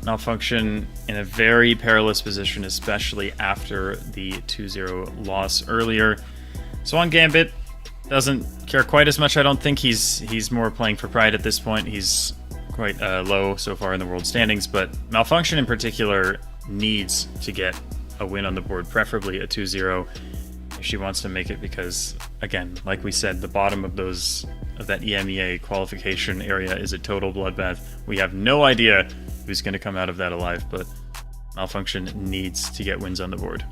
Malfunctionn in a very perilous position, especially after the 2-0 loss earlier. Swangambit doesn't care quite as much. I don't think he's more playing for pride at this point. He's quite low so far in the world standings, but Malfunctionn in particular needs to get a win on the board, preferably a 2-0, if she wants to make it, because, again, like we said, the bottom of that EMEA qualification area is a total bloodbath. We have no idea who's going to come out of that alive, but Malfunctionn needs to get wins on the board.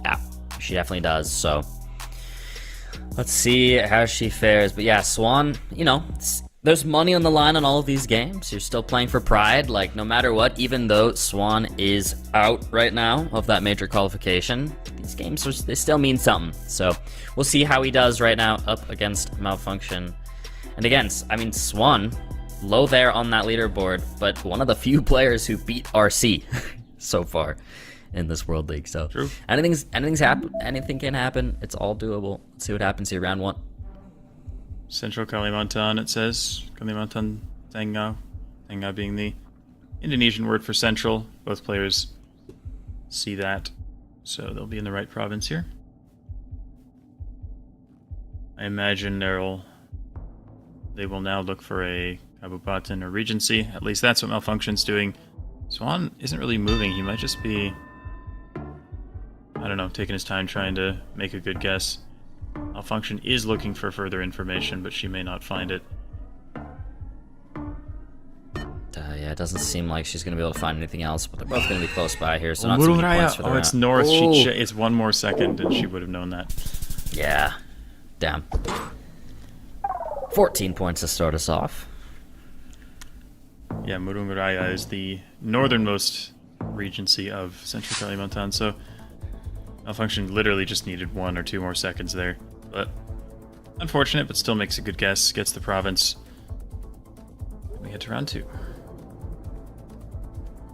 Yeah, she definitely does, so let's see how she fares. But yeah, Swan, there's money on the line on all of these games. You're still playing for pride, like, no matter what, even though Swan is out right now of that major qualification, these games, they still mean something. So we'll see how he does right now up against Malfunctionn. And again, Swan, low there on that leaderboard, but one of the few players who beat RC so far in this World League. So true. Anything can happen. It's all doable. Let's see what happens here, round one. Central Kalimantan, it says. Kalimantan Tengah. Tengah being the Indonesian word for central. Both players see that, so they'll be in the right province here. I imagine they will now look for a Kabupaten or Regency. At least that's what Malfunctionn's doing. Swan isn't really moving. He might just be, I don't know, taking his time trying to make a good guess. Malfunctionn is looking for further information, but she may not find it. Yeah, it doesn't seem like she's going to be able to find anything else, but they're both going to be close by here, so not too many points for the round. It's north. It's one more second, and she would have known that. Yeah. Damn. 14 points to start us off. Yeah, Murung Raya is the northernmost regency of Central Kalimantan, so Malfunctionn literally just needed 1 or 2 more seconds there. But unfortunate, but still makes a good guess, gets the province. We head to round 2.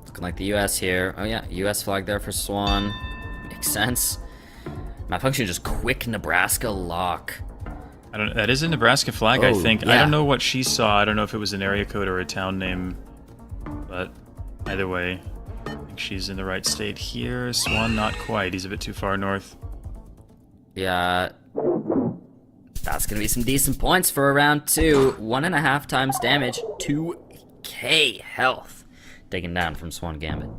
Looking like the US here. Oh yeah, US flag there for Swan. Makes sense. Malfunctionn just quick Nebraska lock. That is a Nebraska flag, I think. Yeah. I don't know what she saw. I don't know if it was an area code or a town name. But either way, I think she's in the right state here. Swan, not quite. He's a bit too far north. Yeah. That's going to be some decent points for a round 2. 1.5 times damage. 2k health. Taken down from Swangambit.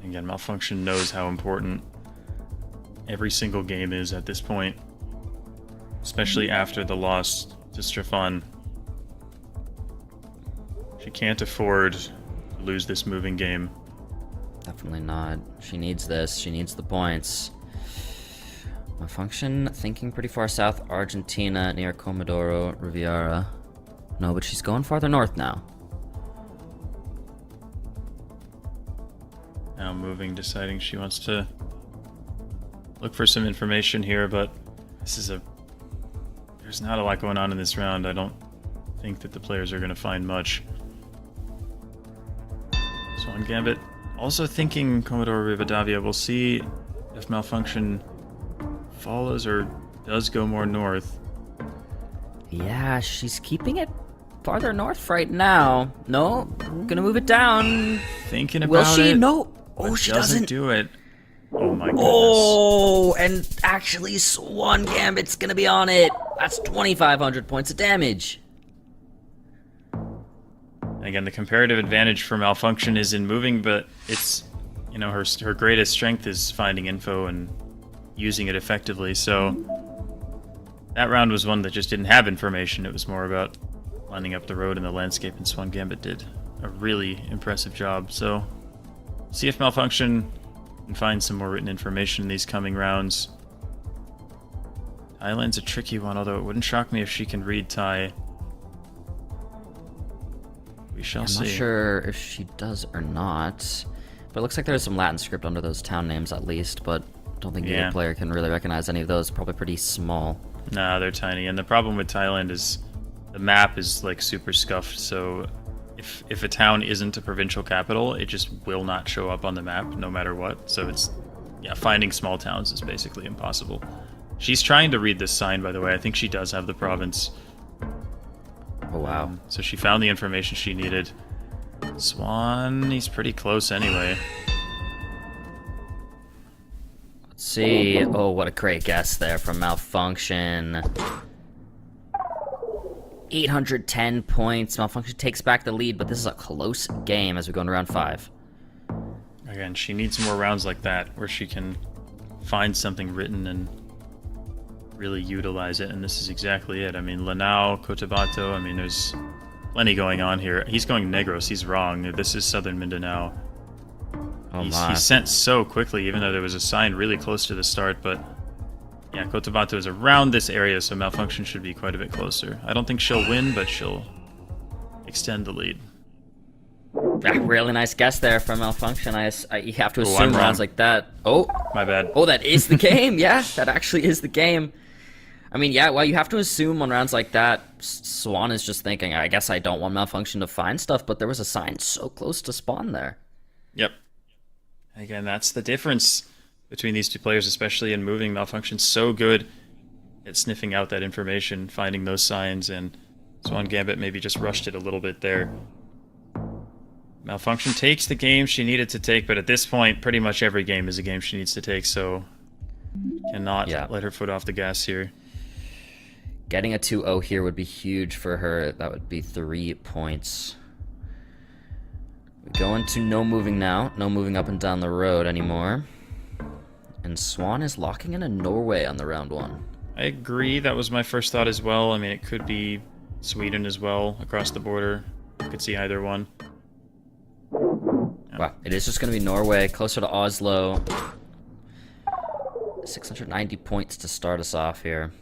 Again, Malfunctionn knows how important every single game is at this point, especially after the loss to Strafan. She can't afford to lose this moving game. Definitely not. She needs this. She needs the points. Malfunctionn thinking pretty far south. Argentina, near Comodoro, Riviera. No, but she's going farther north now. Now moving, deciding she wants to look for some information here, but there's not a lot going on in this round. I don't think that the players are going to find much. Swangambit also thinking Commodore Rivadavia. We'll see if Malfunctionn follows or does go more north. Yeah, she's keeping it farther north right now. No, gonna move it down. Thinking about Will she? it. No. Oh, she doesn't doesn't. do it. Oh my goodness. Oh, and actually Swangambit's gonna be on it. That's 2,500 points of damage. Again, the comparative advantage for Malfunctionn is in moving, but it's, her greatest strength is finding info and using it effectively. So that round was one that just didn't have information. It was more about lining up the road and the landscape, and Swangambit did a really impressive job. So see if Malfunctionn can find some more written information in these coming rounds. Thailand's a tricky one, although it wouldn't shock me if she can read Thai. We shall see. I'm not sure if she does or not, but it looks like there's some Latin script under those town names at least, but I don't think either player can really recognize any of those. Probably pretty small. Nah, they're tiny, and the problem with Thailand is the map is like super scuffed, so if a town isn't a provincial capital, it just will not show up on the map no matter what. So it's, finding small towns is basically impossible. She's trying to read this sign, by the way. I think she does have the province. Oh, wow. So she found the information she needed. Swan, he's pretty close anyway. Let's see. Oh, what a great guess there from Malfunctionn. 810 points. Malfunctionn takes back the lead, but this is a close game as we go into round 5. Again, she needs more rounds like that where she can find something written and really utilize it, and this is exactly it. I mean, Lanao, Cotabato, I mean, there's plenty going on here. He's going Negros, he's wrong. This is Southern Mindanao. Oh, He my. sent so quickly, even though there was a sign really close to the start, but yeah, Cotabato is around this area, so Malfunctionn should be quite a bit closer. I don't think she'll win, but she'll extend the lead. Yeah, really nice guess there from Malfunctionn. You have to I'm assume wrong. rounds like that. Oh, My bad. oh, that is the game. Yeah, that actually is the game. I mean, yeah, well, you have to assume on rounds like that, Swan is just thinking, I guess I don't want Malfunctionn to find stuff, but there was a sign so close to spawn there. Yep. Again, that's the difference between these two players, especially in moving. Malfunction's so good at sniffing out that information, finding those signs, and Swangambit maybe just rushed it a little bit there. Malfunctionn takes the game she needed to take, but at this point, pretty much every game is a game she needs to take, so cannot let her foot off the gas here. Getting a 2-0 here would be huge for her. That would be 3 points. We go into no moving now. No moving up and down the road anymore. And Swan is locking in a Norway on the round 1. I agree. That was my first thought as well. I mean, it could be Sweden as well across the border. I could see either one. Wow, it is just going to be Norway, closer to Oslo. 690 points to start us off here.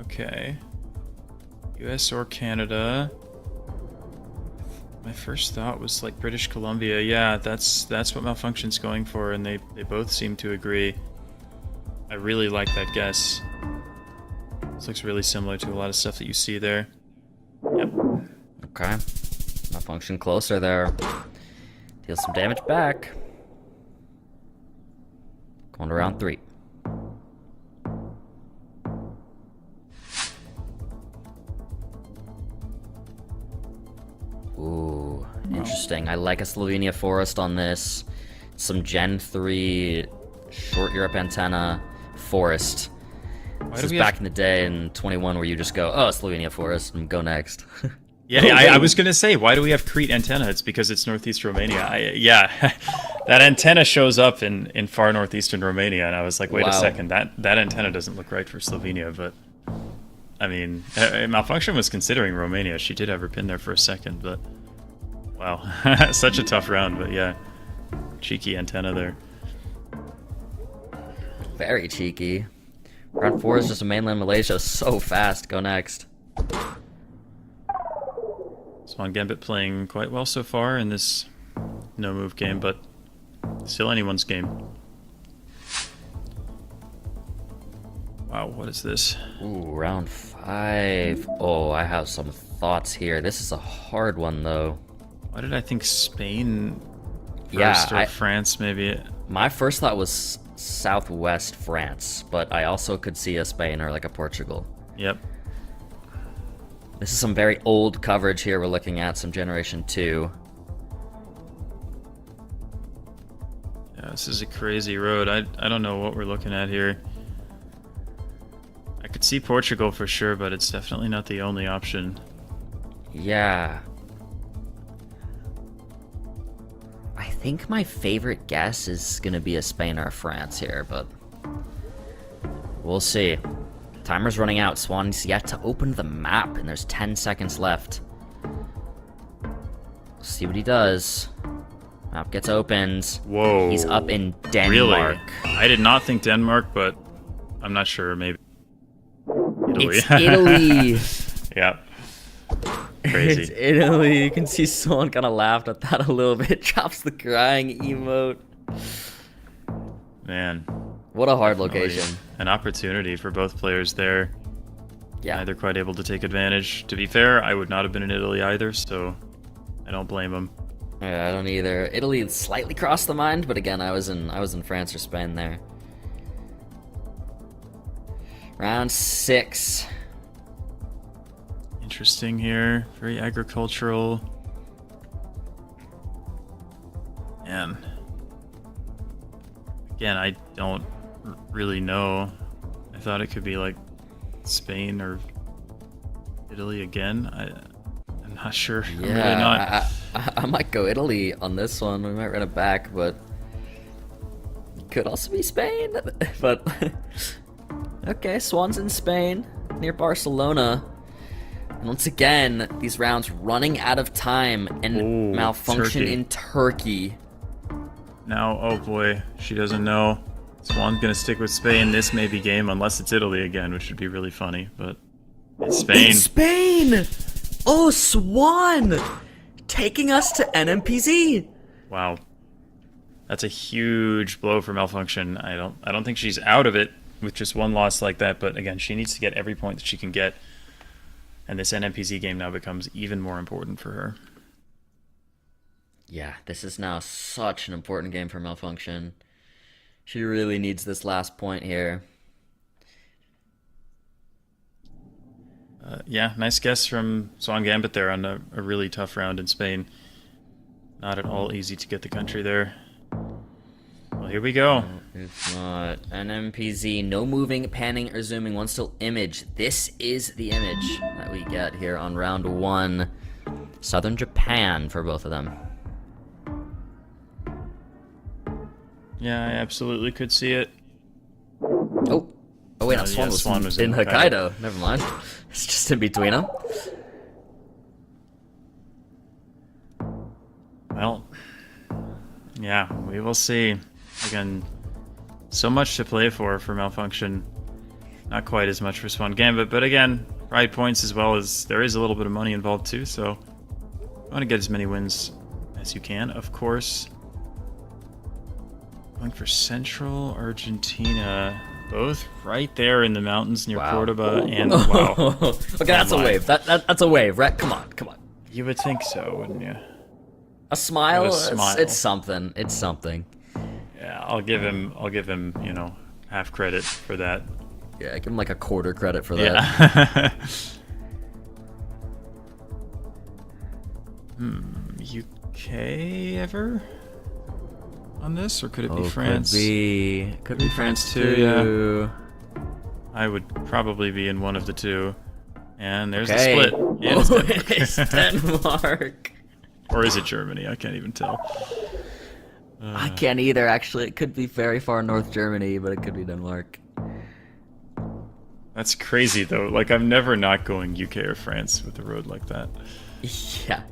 Okay. US or Canada. My first thought was like British Columbia. Yeah, that's what Malfunction's going for, and they both seem to agree. I really like that guess. This looks really similar to a lot of stuff that you see there. Yep. Okay. Malfunctionn closer there. Deal some damage back. Going to round 3. Ooh, interesting. I like a Slovenia Forest on this. Some Gen 3 short Europe antenna Forest. This is back in the day in 21 where you just go, oh, Slovenia Forest, and go next. Yeah, I was going to say, why do we have Crete antenna? It's because it's northeast Romania. Yeah, that antenna shows up in far northeastern Romania, and I was like, wait a second, that antenna doesn't look right for Slovenia, but I mean, Malfunctionn was considering Romania. She did have her pin there for a second, but wow, such a tough round, but yeah, cheeky antenna there. Very cheeky. Round 4 is just a mainland Malaysia, so fast. Go next. Swangambit playing quite well so far in this no-move game, but still anyone's game. Wow, what is this? Ooh, round 5. Oh, I have some thoughts here. This is a hard one, though. Why did I think Spain first, or France maybe? My first thought was southwest France, but I also could see a Spain or like a Portugal. Yep. This is some very old coverage here we're looking at, some Generation 2. Yeah, this is a crazy road. I don't know what we're looking at here. I could see Portugal for sure, but it's definitely not the only option. Yeah. I think my favorite guess is going to be a Spain or a France here, but we'll see. Timer's running out. Swan's yet to open the map, and there's 10 seconds left. See what he does. Map gets opened. Whoa. He's up in Denmark. Really? I did not think Denmark, but I'm not sure. Maybe Italy. It's Italy. Yeah. Crazy. It's Italy. You can see someone kind of laughed at that a little bit. Drops the crying emote. Man. What a hard location. An opportunity for both players there. Yeah. Neither quite able to take advantage. To be fair, I would not have been in Italy either, so I don't blame them. Yeah, I don't either. Italy slightly crossed the mind, but again, I was in France or Spain there. Round 6. Interesting here. Very agricultural. And again, I don't really know. I thought it could be like Spain or Italy again. I'm not sure. I'm really not. I might go Italy on this one. We might run it back, but it could also be Spain. But okay, Swan's in Spain, near Barcelona. And once again, these rounds running out of time, and Malfunctionn in Turkey. Now, oh boy, she doesn't know. Swan's gonna stick with Spain. This may be game, unless it's Italy again, which would be really funny, but it's Spain. It's Spain! Oh, Swan! Taking us to NMPZ! Wow. That's a huge blow for Malfunctionn. I don't think she's out of it with just one loss like that, but again, she needs to get every point that she can get. And this NMPZ game now becomes even more important for her. Yeah, this is now such an important game for Malfunctionn. She really needs this last point here. Yeah, nice guess from Swangambit there on a really tough round in Spain. Not at all easy to get the country there. Well, here we go. It's not. NMPZ, no moving, panning, or zooming, one still image. This is the image that we get here on round 1. Southern Japan for both of them. Yeah, I absolutely could see it. Oh wait, no, Swan was in Hokkaido. Never mind. It's just in between them. Well, yeah, we will see. Again, so much to play for Malfunctionn. Not quite as much for Swangambit, but again, pride points as well as there is a little bit of money involved too, so you want to get as many wins as you can, of course. Going for Central Argentina. Both right there in the mountains near Cordoba, and wow. Okay, that's a wave. That's a wave, right? Come on. You would think so, wouldn't you? A smile? It's something. Yeah, I'll give him, you know, half credit for that. Yeah, give him like a quarter credit for that. Yeah. UK ever on this, or could it be France? Could be France too. Yeah. I would probably be in one of the two. And there's the split. Yeah, it's Denmark. Or is it Germany? I can't even tell. I can't either, actually. It could be very far north Germany, but it could be Denmark. That's crazy, though. Like, I'm never not going UK or France with a road like that. Yeah.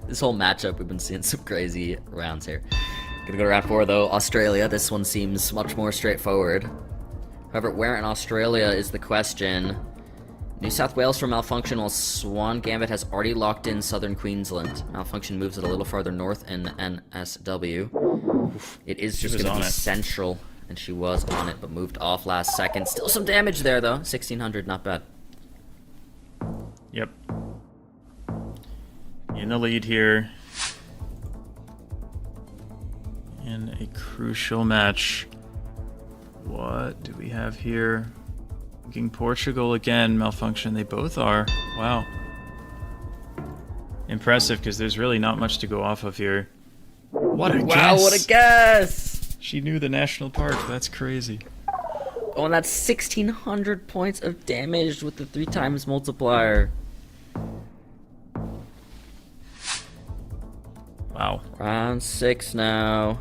This whole matchup, we've been seeing some crazy rounds here. Gonna go to round 4, though. Australia. This one seems much more straightforward. However, where in Australia is the question? New South Wales for Malfunctionn, while Swangambit has already locked in southern Queensland. Malfunctionn moves it a little farther north in NSW. It is just going to be central, and she was on it, but moved off last second. Still some damage there, though. 1,600, not bad. Yep. In the lead here. In a crucial match. What do we have here? Thinking Portugal again, Malfunctionn. They both are. Wow. Impressive, because there's really not much to go off of here. What a guess! Wow, what a guess! She knew the national park. That's crazy. Oh, and that's 1,600 points of damage with the 3 times multiplier. Wow. Round 6 now.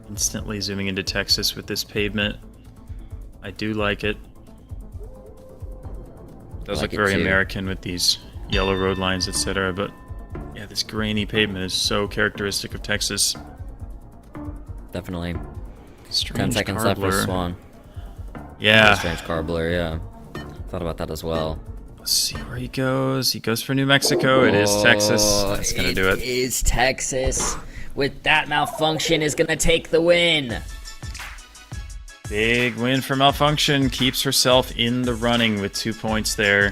Instantly zooming into Texas with this pavement. I do like it. Does look very American with these yellow road lines, etc. But yeah, this grainy pavement is so characteristic of Texas. Definitely. Strange 10 seconds left for Swan. Yeah. Strange Carbler, yeah. Thought about that as well. Let's see where he goes. He goes for New Mexico. It is Texas. That's going to do it. It is Texas. With that, Malfunctionn is going to take the win. Big win for Malfunctionn. Keeps herself in the running with 2 points there.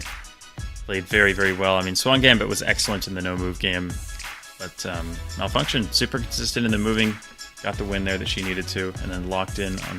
Played very, very well. I mean, Swangambit was excellent in the no-move game. But Malfunctionn, super consistent in the moving, got the win there that she needed to, and then locked in on the